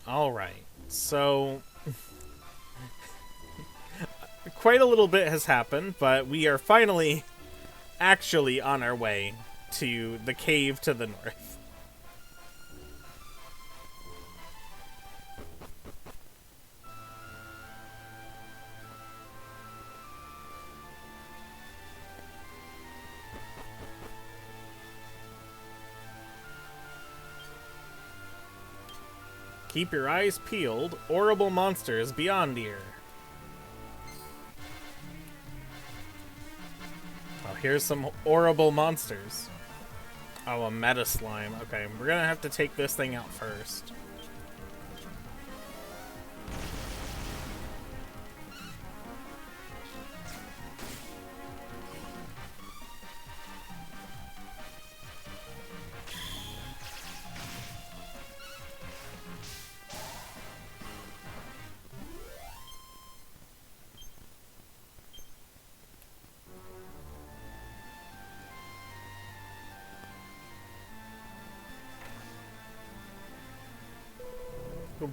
Alright, so quite a little bit has happened, but we are finally actually on our way to the cave to the north. Keep your eyes peeled. Horrible monsters beyond here. Oh, here's some horrible monsters. Oh, a meta slime. Okay, we're gonna have to take this thing out first.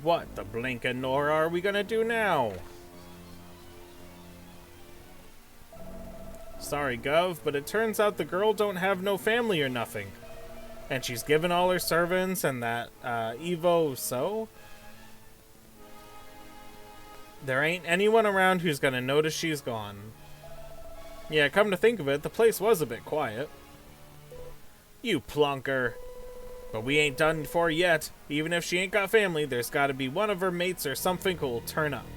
What the blinkin' nor are we gonna do now? Sorry, Gov, but it turns out the girl don't have no family or nothing. And she's given all her servants and that, Evo, so? There ain't anyone around who's gonna notice she's gone. Yeah, come to think of it, the place was a bit quiet. You plonker. But we ain't done for yet. Even if she ain't got family, there's gotta be one of her mates or something who'll turn up.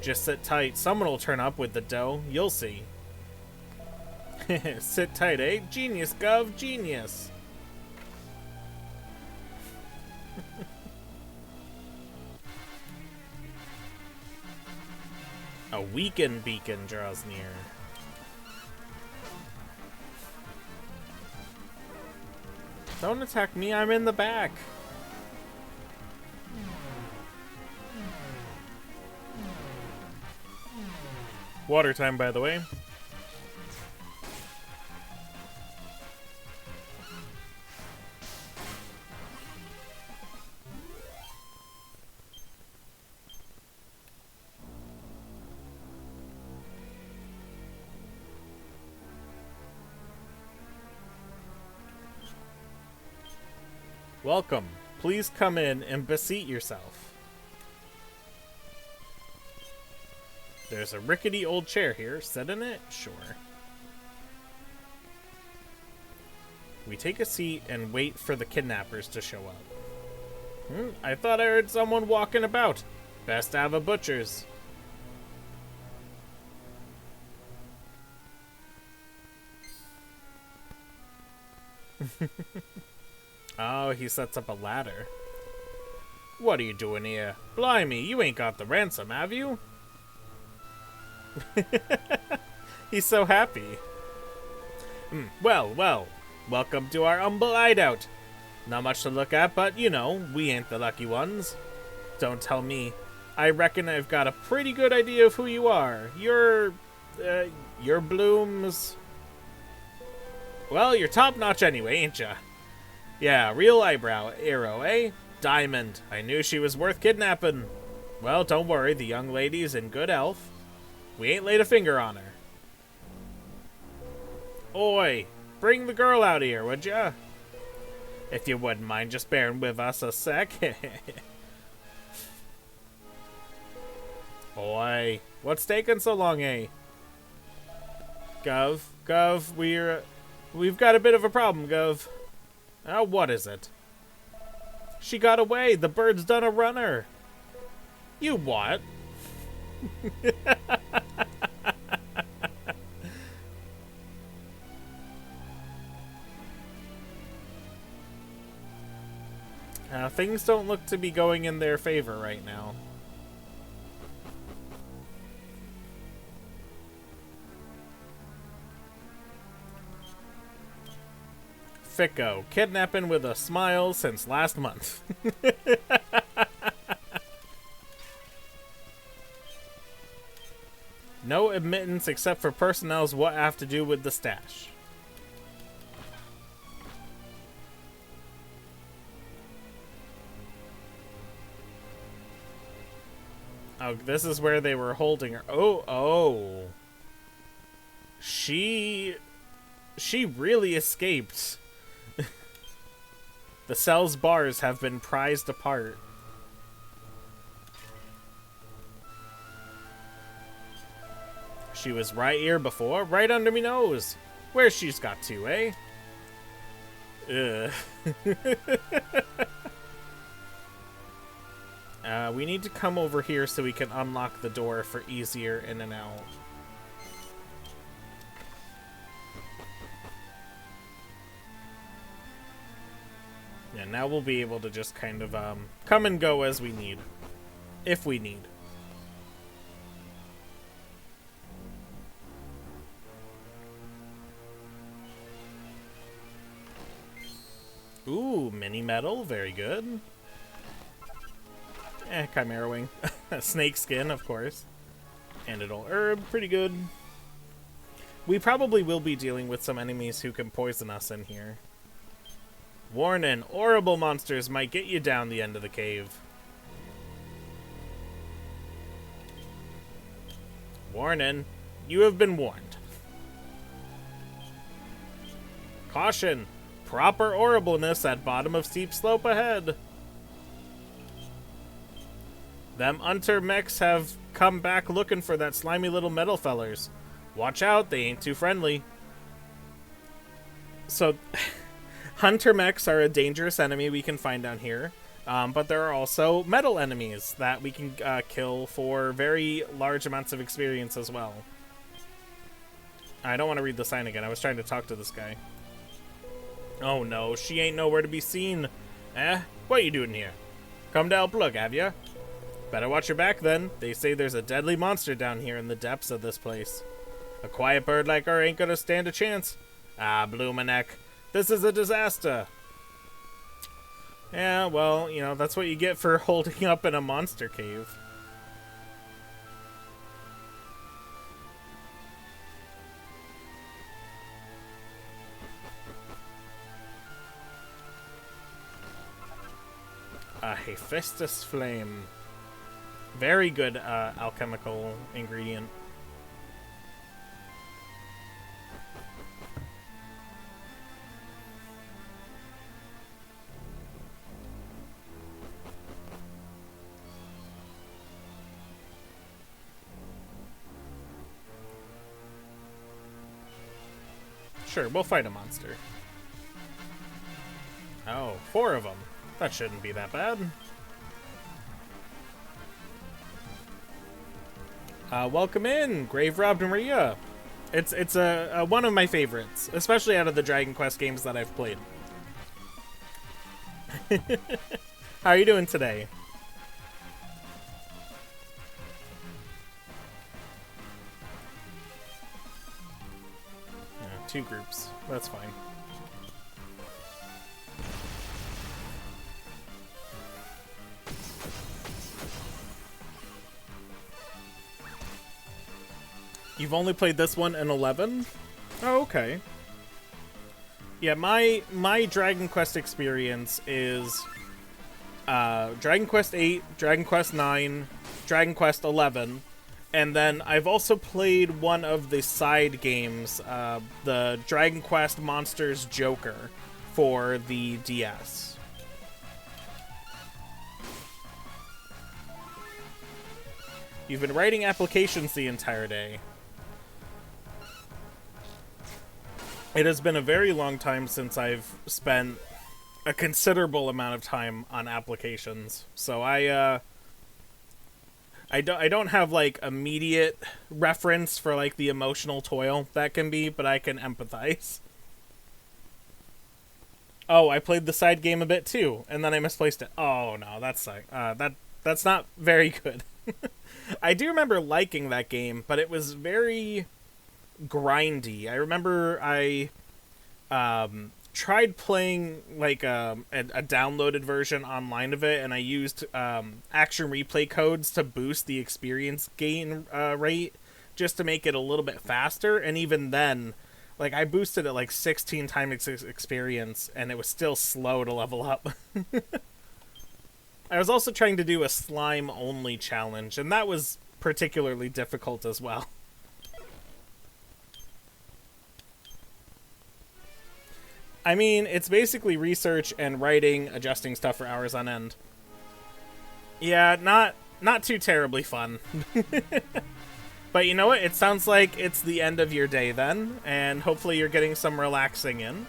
Just sit tight, someone will turn up with the dough, you'll see. Sit tight, eh? Genius, Gov, genius. A weakened beacon draws near. Don't attack me, I'm in the back. Water time, by the way. Welcome. Please come in and beseat yourself. There's a rickety old chair here. Sit in it? Sure. We take a seat and wait for the kidnappers to show up. I thought I heard someone walking about. Best to have a butcher's. Oh, he sets up a ladder. What are you doing here? Blimey, you ain't got the ransom, have you? He's so happy. Well, welcome to our humble hideout. Not much to look at, but, you know, we ain't the lucky ones. Don't tell me. I reckon I've got a pretty good idea of who you are. You're Bloom's... Well, you're top-notch anyway, ain't ya? Yeah, real eyebrow arrow, eh? Diamond. I knew she was worth kidnapping. Well, don't worry, the young lady's in good health. We ain't laid a finger on her. Oi, bring the girl out here, would ya? If you wouldn't mind just bearing with us a sec. Oi, what's taking so long, eh? Gov, we've got a bit of a problem, Gov. What is it? She got away. The bird's done a runner. You what? Things don't look to be going in their favor right now. Ficko, kidnapping with a smile since last month. No admittance except for personnel's what have to do with the stash. Oh, this is where they were holding her. Oh. She really escaped. The cell's bars have been prized apart. She was right here before, right under me nose. Where she's got to, eh? Ugh. We need to come over here so we can unlock the door for easier in and out. Yeah, now we'll be able to just kind of come and go as we need. If we need. Ooh, mini metal, very good. Chimera wing. Snake skin, of course. Antidote herb, pretty good. We probably will be dealing with some enemies who can poison us in here. Warning, horrible monsters might get you down the end of the cave. Warning, you have been warned. Caution, proper horribleness at bottom of steep slope ahead. Them hunter mechs have come back looking for that slimy little metal fellers. Watch out, they ain't too friendly. So, hunter mechs are a dangerous enemy we can find down here. But there are also metal enemies that we can kill for very large amounts of experience as well. I don't want to read the sign again. I was trying to talk to this guy. Oh no, she ain't nowhere to be seen. What you doing here? Come to help look, have ya? Better watch your back then. They say there's a deadly monster down here in the depths of this place. A quiet bird like her ain't gonna stand a chance. Ah, Bloomaneck. This is a disaster. Yeah, well, you know, that's what you get for holding up in a monster cave. A Hephaestus flame. Very good alchemical ingredient. Sure, we'll fight a monster. Oh, 4 of them. That shouldn't be that bad. Welcome in, Grave Robbed Maria. It's a one of my favorites, especially out of the Dragon Quest games that I've played. How are you doing today? 2 groups. That's fine. You've only played this one in 11? Oh, okay. Yeah, my Dragon Quest experience is Dragon Quest 8, Dragon Quest 9, Dragon Quest 11, and then I've also played one of the side games, the Dragon Quest Monsters Joker for the DS. You've been writing applications the entire day. It has been a very long time since I've spent a considerable amount of time on applications, so I don't have like immediate reference for like the emotional toil that can be, but I can empathize. Oh, I played the side game a bit too, and then I misplaced it. Oh no, that's that's not very good. I do remember liking that game, but it was very grindy. I remember I tried playing like a downloaded version online of it, and I used action replay codes to boost the experience gain rate just to make it a little bit faster, and even then, like, I boosted it like 16 times experience and it was still slow to level up. I was also trying to do a slime-only challenge, and that was particularly difficult as well. I mean, it's basically research and writing, adjusting stuff for hours on end. Yeah, not too terribly fun. But you know what? It sounds like it's the end of your day then, and hopefully you're getting some relaxing in.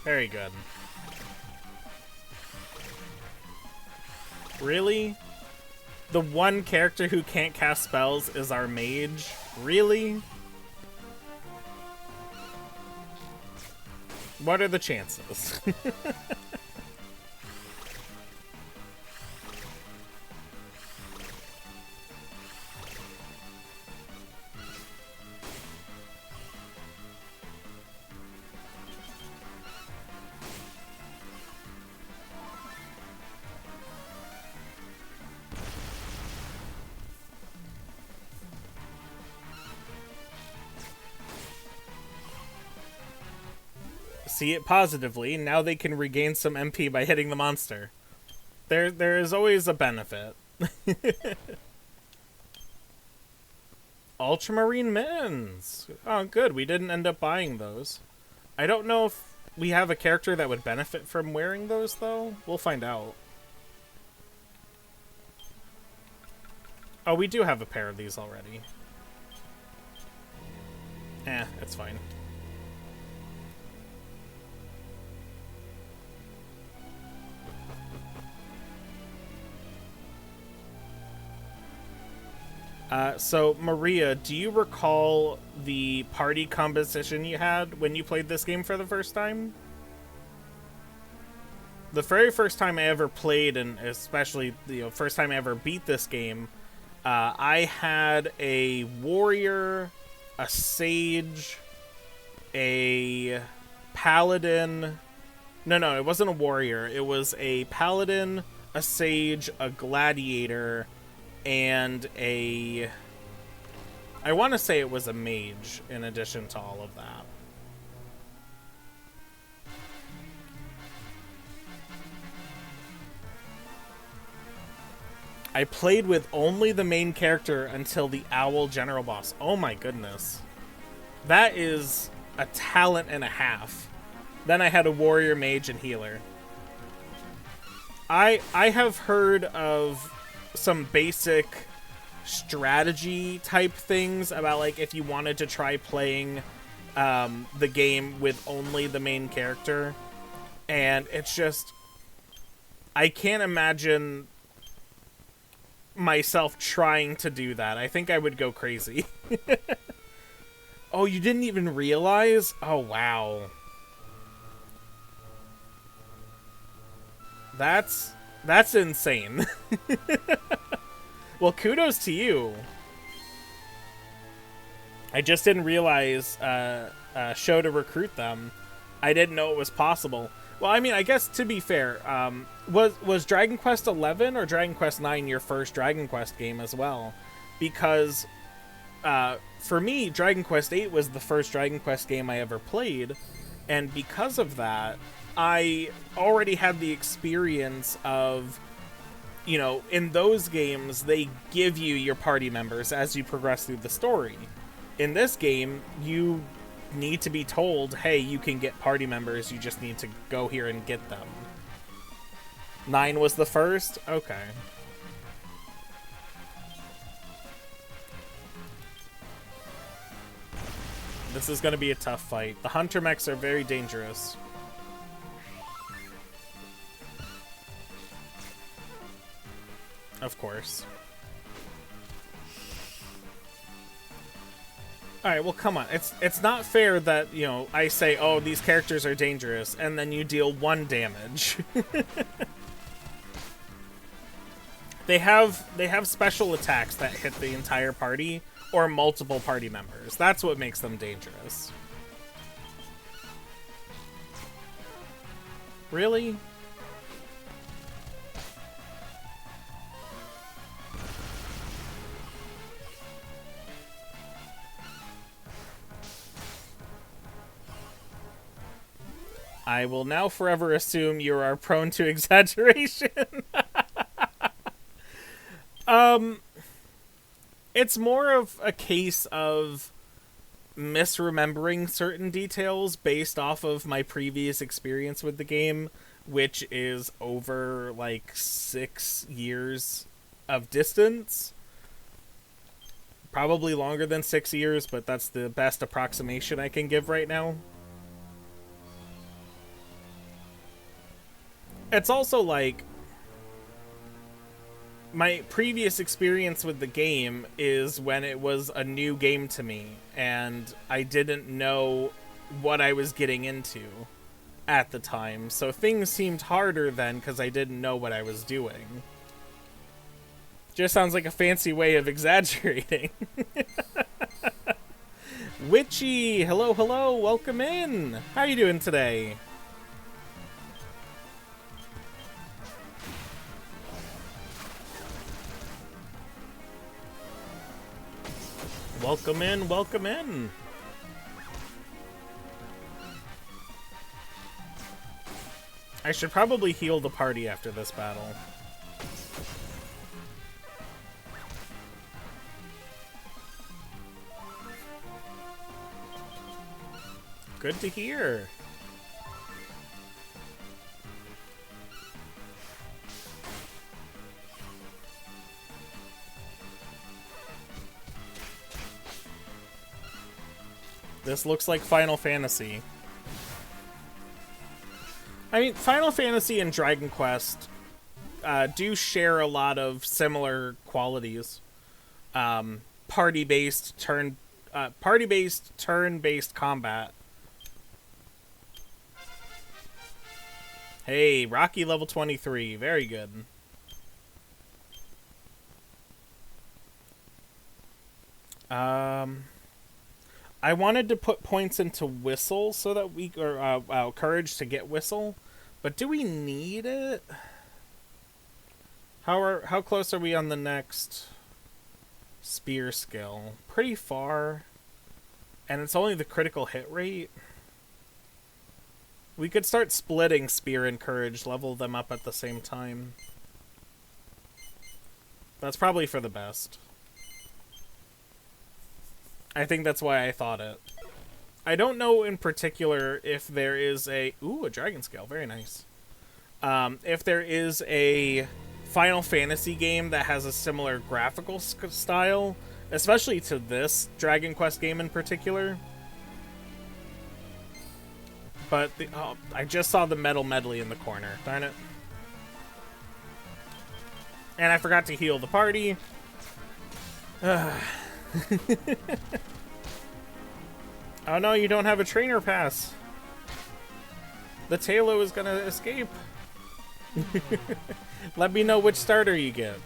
Very good. Really? The one character who can't cast spells is our mage? Really? What are the chances? See it positively, now they can regain some MP by hitting the monster. There is always a benefit. Ultramarine mittens! Oh, good, we didn't end up buying those. I don't know if we have a character that would benefit from wearing those, though. We'll find out. Oh, we do have a pair of these already. That's fine. So, Maria, do you recall the party composition you had when you played this game for the first time? The very first time I ever played, and especially the first time I ever beat this game, I had a warrior, a sage, a paladin. No, it wasn't a warrior. It was a paladin, a sage, a gladiator, and I want to say it was a mage in addition to all of that. I played with only the main character until the Owl General Boss. Oh my goodness. That is a talent and a half. Then I had a warrior, mage, and healer. I have heard of some basic strategy type things about, like, if you wanted to try playing the game with only the main character, and it's just, I can't imagine myself trying to do that. I think I would go crazy. Oh, you didn't even realize? Oh, wow. That's insane. Well, kudos to you. I just didn't realize show to recruit them. I didn't know it was possible. Well, I mean, I guess to be fair, was Dragon Quest XI or Dragon Quest IX your first Dragon Quest game as well? Because for me, Dragon Quest VIII was the first Dragon Quest game I ever played, and because of that, I already had the experience of, you know, in those games, they give you your party members as you progress through the story. In this game, you need to be told, hey, you can get party members, you just need to go here and get them. 9 was the first? Okay. This is going to be a tough fight. The hunter mechs are very dangerous. Of course. Alright, well, come on. It's not fair that, you know, I say, oh, these characters are dangerous, and then you deal 1 damage. They have special attacks that hit the entire party, or multiple party members. That's what makes them dangerous. Really? I will now forever assume you are prone to exaggeration. It's more of a case of misremembering certain details based off of my previous experience with the game, which is over like 6 years of distance. Probably longer than 6 years, but that's the best approximation I can give right now. It's also like my previous experience with the game is when it was a new game to me and I didn't know what I was getting into at the time. So things seemed harder then because I didn't know what I was doing. Just sounds like a fancy way of exaggerating. Witchy, hello, hello, welcome in. How you doing today? Welcome in, welcome in. I should probably heal the party after this battle. Good to hear. This looks like Final Fantasy. I mean, Final Fantasy and Dragon Quest do share a lot of similar qualities. Party-based turn-based combat. Hey, Rocky level 23. Very good. I wanted to put points into Whistle so that we... or Courage to get Whistle. But do we need it? How close are we on the next Spear skill? Pretty far. And it's only the critical hit rate. We could start splitting Spear and Courage, level them up at the same time. That's probably for the best. I think that's why I thought it. I don't know in particular if there is a... Ooh, a Dragon Scale. Very nice. If there is a Final Fantasy game that has a similar graphical style, especially to this Dragon Quest game in particular. But I just saw the Metal Medley in the corner. Darn it. And I forgot to heal the party. Oh no, you don't have a trainer pass. The Tailo is gonna escape. Let me know which starter you get.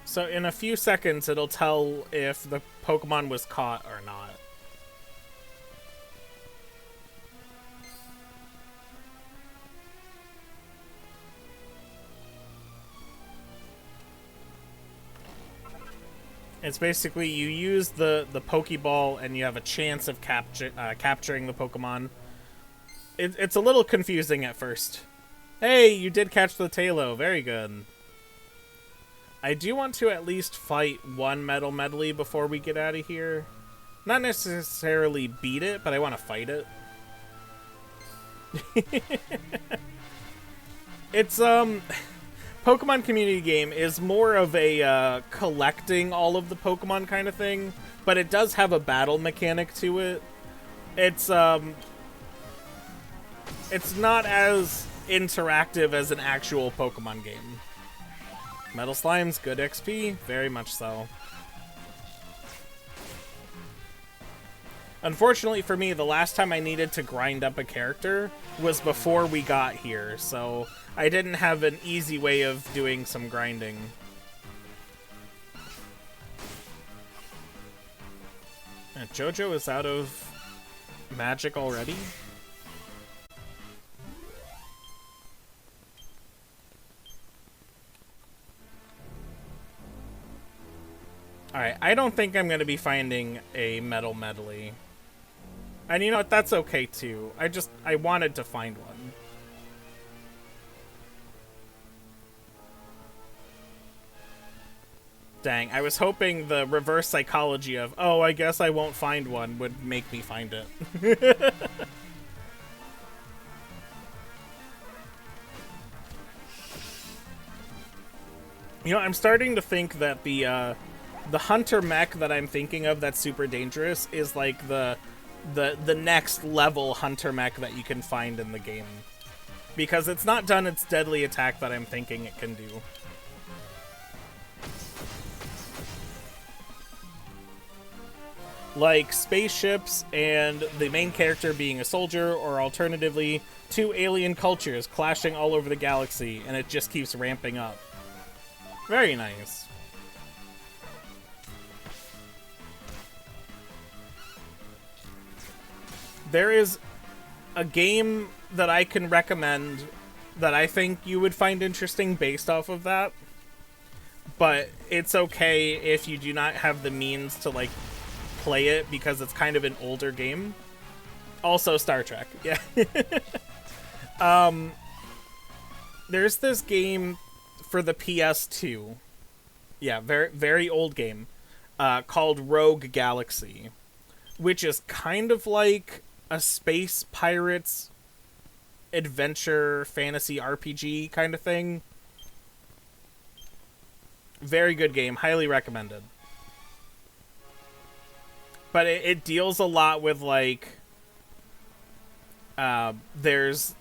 So in a few seconds, it'll tell if the Pokemon was caught or not. It's basically you use the Pokeball and you have a chance of capturing the Pokemon. It's a little confusing at first. Hey, you did catch the Tailo. Very good. I do want to at least fight one Metal Medley before we get out of here. Not necessarily beat it, but I want to fight it. It's, Pokemon community game is more of a, collecting all of the Pokemon kind of thing, but it does have a battle mechanic to it. It's, it's not as interactive as an actual Pokemon game. Metal Slimes, good XP, very much so. Unfortunately for me, the last time I needed to grind up a character was before we got here, so I didn't have an easy way of doing some grinding. And Jojo is out of magic already? Alright, I don't think I'm going to be finding a Metal Medley. And you know what, that's okay too. I wanted to find one. Dang, I was hoping the reverse psychology of, oh, I guess I won't find one would make me find it. You know, I'm starting to think that the hunter mech that I'm thinking of that's super dangerous is like the next level hunter mech that you can find in the game. Because it's not done its deadly attack that I'm thinking it can do. Like spaceships and the main character being a soldier, or alternatively, two alien cultures clashing all over the galaxy, and it just keeps ramping up. Very nice. There is a game that I can recommend that I think you would find interesting based off of that. But it's okay if you do not have the means to, like, play it because it's kind of an older game. Also Star Trek, yeah. There's this game for the PS2. Yeah, very, very old game. Called Rogue Galaxy. Which is kind of like a space pirates adventure fantasy RPG kind of thing. Very good game, highly recommended. But it deals a lot with, like, there's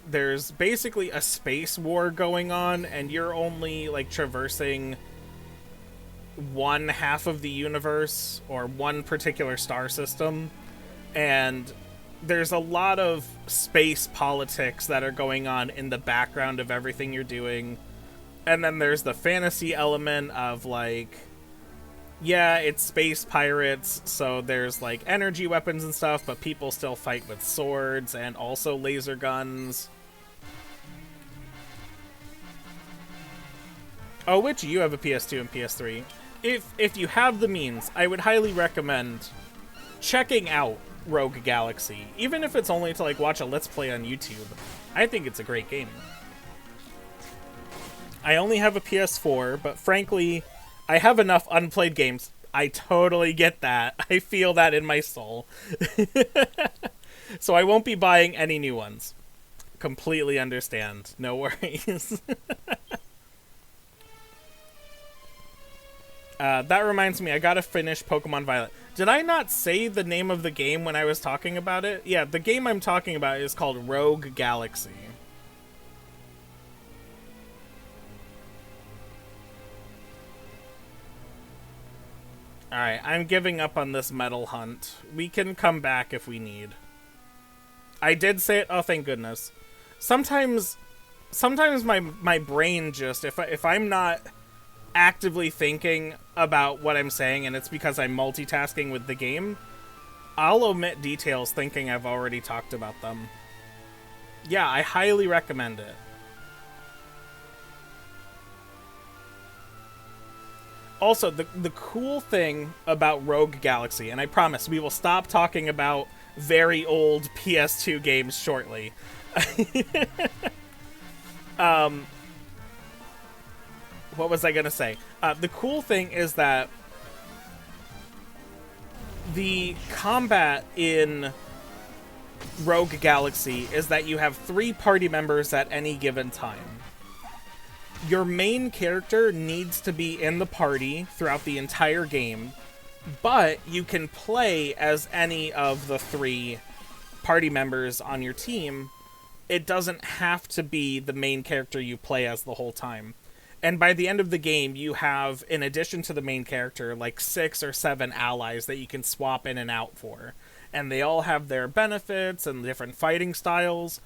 basically a space war going on, and you're only, like, traversing one half of the universe, or one particular star system, and there's a lot of space politics that are going on in the background of everything you're doing. And then there's the fantasy element of, like, yeah, it's space pirates, so there's, like, energy weapons and stuff, but people still fight with swords and also laser guns. Oh, which you have a PS2 and PS3. If you have the means, I would highly recommend checking out Rogue Galaxy. Even if it's only to, like, watch a Let's Play on YouTube. I think it's a great game. I only have a PS4, but frankly, I have enough unplayed games. I totally get that. I feel that in my soul. So I won't be buying any new ones. Completely understand. No worries. That reminds me, I gotta finish Pokemon Violet. Did I not say the name of the game when I was talking about it? Yeah, the game I'm talking about is called Rogue Galaxy. Alright, I'm giving up on this metal hunt. We can come back if we need. I did say it. Oh, thank goodness. Sometimes my brain just, if I'm not actively thinking about what I'm saying, and it's because I'm multitasking with the game, I'll omit details thinking I've already talked about them. Yeah, I highly recommend it. Also, the cool thing about Rogue Galaxy, and I promise we will stop talking about very old PS2 games shortly. What was I gonna say? The cool thing is that the combat in Rogue Galaxy is that you have 3 party members at any given time. Your main character needs to be in the party throughout the entire game, but you can play as any of the 3 party members on your team, it doesn't have to be the main character you play as the whole time. And by the end of the game, you have, in addition to the main character, like 6 or 7 allies that you can swap in and out for. And they all have their benefits and different fighting styles.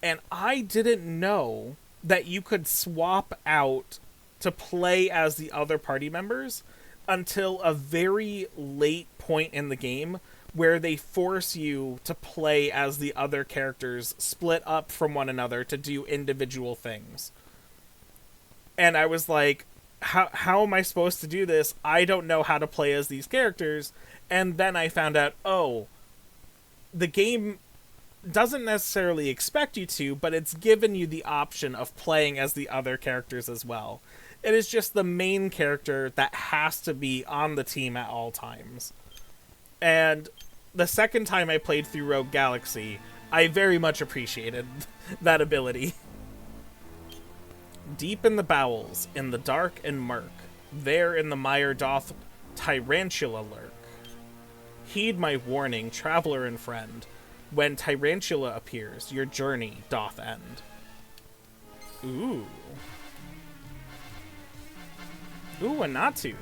And I didn't know that you could swap out to play as the other party members until a very late point in the game, where they force you to play as the other characters split up from one another to do individual things. And I was like, how am I supposed to do this? I don't know how to play as these characters. And then I found out, oh, the game doesn't necessarily expect you to, but it's given you the option of playing as the other characters as well. It is just the main character that has to be on the team at all times. And the second time I played through Rogue Galaxy, I very much appreciated that ability. Deep in the bowels, in the dark and murk, there in the mire doth Tyrantula lurk. Heed my warning, traveler and friend. When Tyrantula appears, your journey doth end. Ooh. Ooh, a Natu.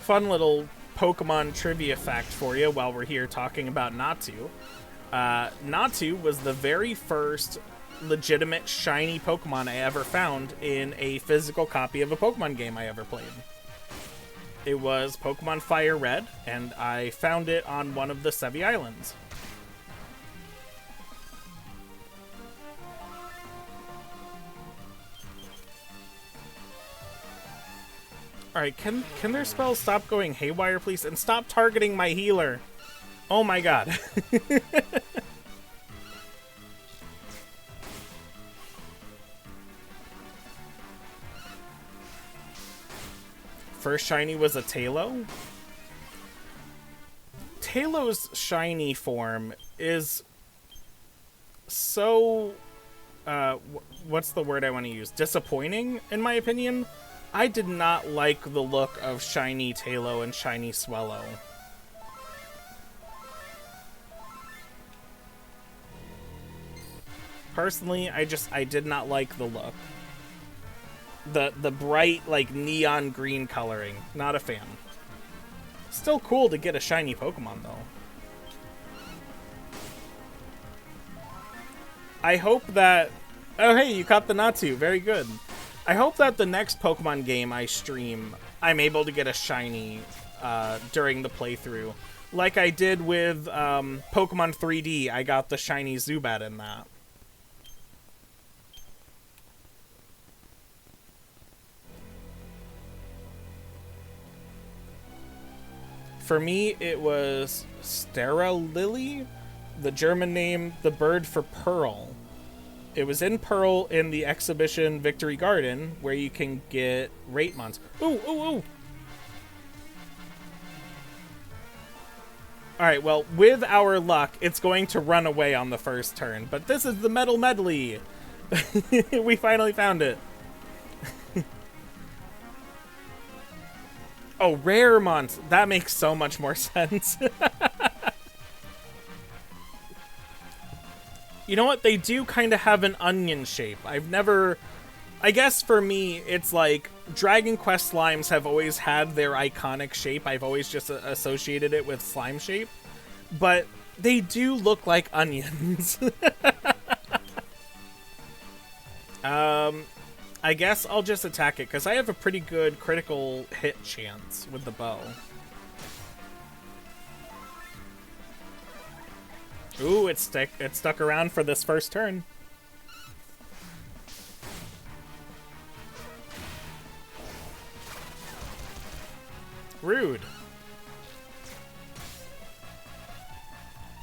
Fun little Pokemon trivia fact for you while we're here talking about Natu. Natu was the very first legitimate shiny Pokemon I ever found in a physical copy of a Pokemon game I ever played. It was Pokemon Fire Red, and I found it on one of the Sevi Islands. Alright, can their spells stop going haywire, please? And stop targeting my healer! Oh my god. First shiny was a Tailo. Tailo's shiny form is so, what's the word I want to use? Disappointing, in my opinion. I did not like the look of shiny Tailo and shiny Swellow. Personally, I did not like the look. The bright, like, neon green coloring. Not a fan. Still cool to get a shiny Pokemon, though. I hope that... Oh, hey, you caught the Natu. Very good. I hope that the next Pokemon game I stream, I'm able to get a shiny during the playthrough. Like I did with Pokemon 3D, I got the shiny Zubat in that. For me, it was Starry, the German name, the bird for Pearl. It was in Pearl in the exhibition Victory Garden, where you can get Ratemons. Ooh, ooh, ooh! Alright, well, with our luck, it's going to run away on the first turn. But this is the Metal Medley! We finally found it. Oh, Raremont! That makes so much more sense. You know what? They do kind of have an onion shape. I've never... I guess for me, it's like Dragon Quest slimes have always had their iconic shape. I've always just associated it with slime shape. But they do look like onions. I guess I'll just attack it, because I have a pretty good critical hit chance with the bow. Ooh, it stuck around for this first turn. Rude.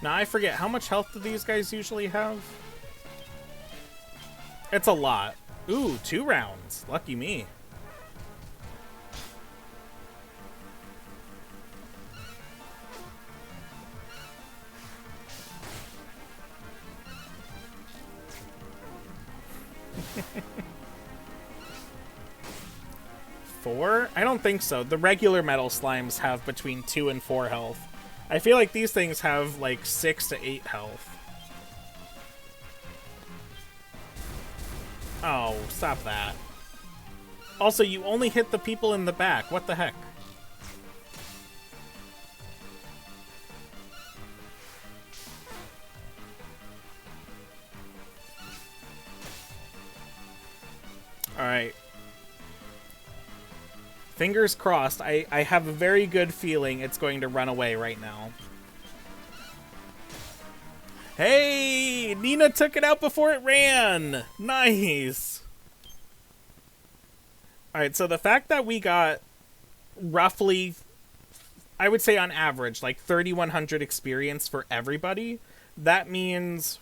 Now, I forget, how much health do these guys usually have? It's a lot. Ooh, 2 rounds. Lucky me. Four? I don't think so. The regular metal slimes have between 2 and 4 health. I feel like these things have like 6 to 8 health. Oh, stop that. Also, you only hit the people in the back. What the heck? Alright. Fingers crossed. I have a very good feeling it's going to run away right now. Hey! Nina took it out before it ran! Nice! Alright, so the fact that we got roughly, I would say on average, like 3,100 experience for everybody, that means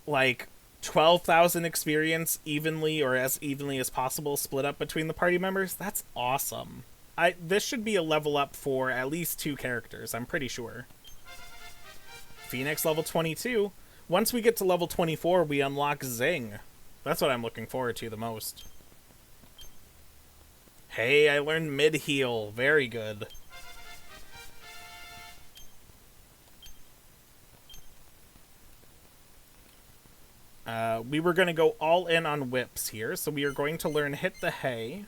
like 12,000 experience evenly, or as evenly as possible, split up between the party members. That's awesome. This should be a level up for at least 2 characters, I'm pretty sure. Phoenix level 22. Once we get to level 24, we unlock Zing. That's what I'm looking forward to the most. Hey, I learned mid-heal. Very good. We were going to go all in on whips here, so we are going to learn Hit the Hay.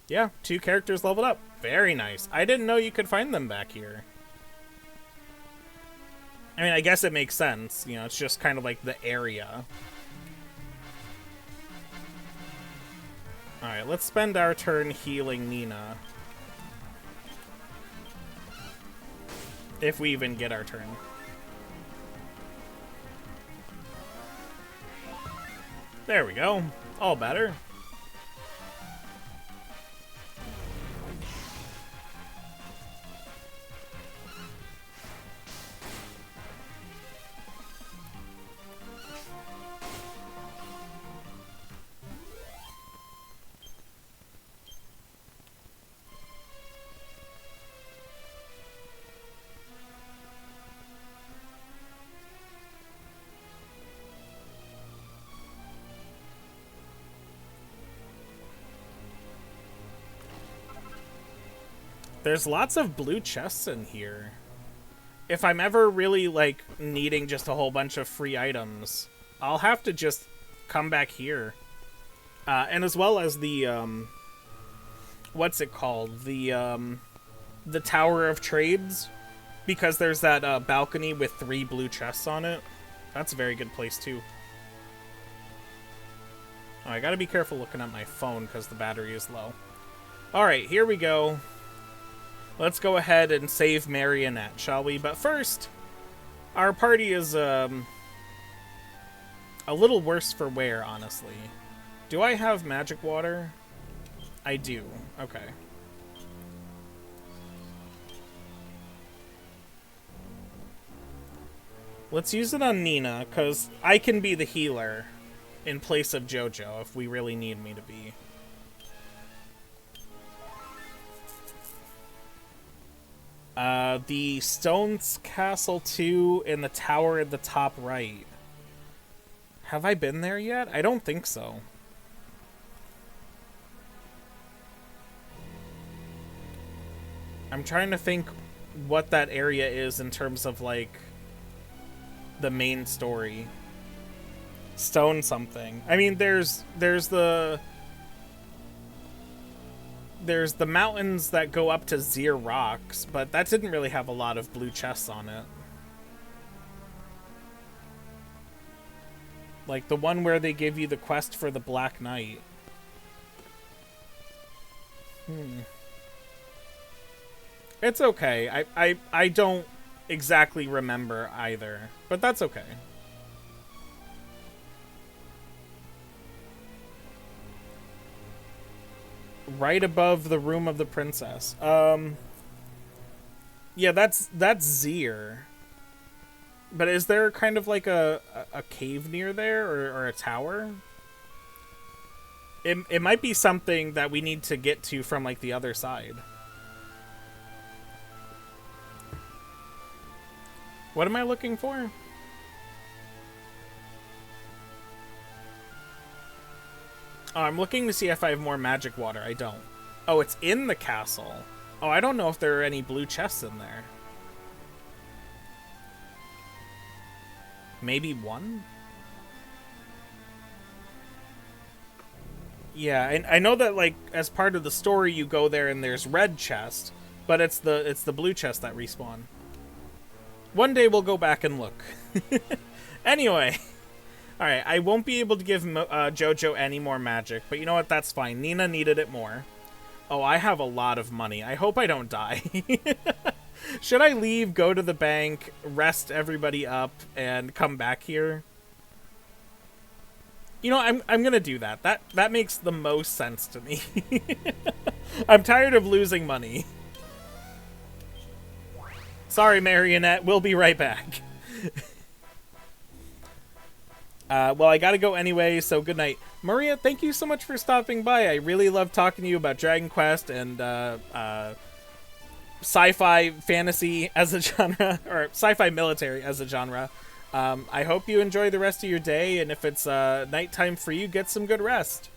Yeah, 2 characters leveled up. Very nice. I didn't know you could find them back here. I mean, I guess it makes sense. You know, it's just kind of like the area. Alright, let's spend our turn healing Nina. If we even get our turn. There we go. All better. There's lots of blue chests in here. If I'm ever really, like, needing just a whole bunch of free items, I'll have to just come back here. And as well as the, what's it called? The Tower of Trades. Because there's that balcony with 3 blue chests on it. That's a very good place, too. Oh, I gotta be careful looking at my phone because the battery is low. Alright, here we go. Let's go ahead and save Marionette, shall we? But first, our party is a little worse for wear, honestly. Do I have magic water? I do. Okay. Let's use it on Nina, because I can be the healer in place of JoJo if we really need me to be. The Stone's Castle 2 in the tower at the top right. Have I been there yet? I don't think so. I'm trying to think what that area is in terms of, like, the main story. Stone something. I mean, there's the mountains that go up to Zir Rocks, but that didn't really have a lot of blue chests on it. Like the one where they give you the quest for the Black Knight. It's okay. I don't exactly remember either, but that's okay. Right above the room of the princess. Yeah, that's Zir. But is there kind of like a cave near there, or a tower? It might be something that we need to get to from like the other side. What am I looking for? Oh, I'm looking to see if I have more magic water. I don't. Oh, it's in the castle. Oh, I don't know if there are any blue chests in there. Maybe one? Yeah, and I know that, like, as part of the story, you go there and there's red chest, but it's the blue chest that respawn. One day we'll go back and look. Anyway, all right, I won't be able to give Jojo any more magic, but you know what? That's fine. Nina needed it more. Oh, I have a lot of money. I hope I don't die. Should I leave, go to the bank, rest everybody up, and come back here? You know, I'm gonna do that. That makes the most sense to me. I'm tired of losing money. Sorry, Marionette. We'll be right back. Well, I gotta go anyway, so good night. Maria, thank you so much for stopping by. I really love talking to you about Dragon Quest and sci-fi fantasy as a genre, or sci-fi military as a genre. I hope you enjoy the rest of your day, and if it's nighttime for you, get some good rest.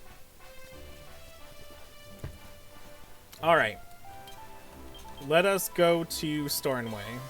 Alright. Let us go to Stornway.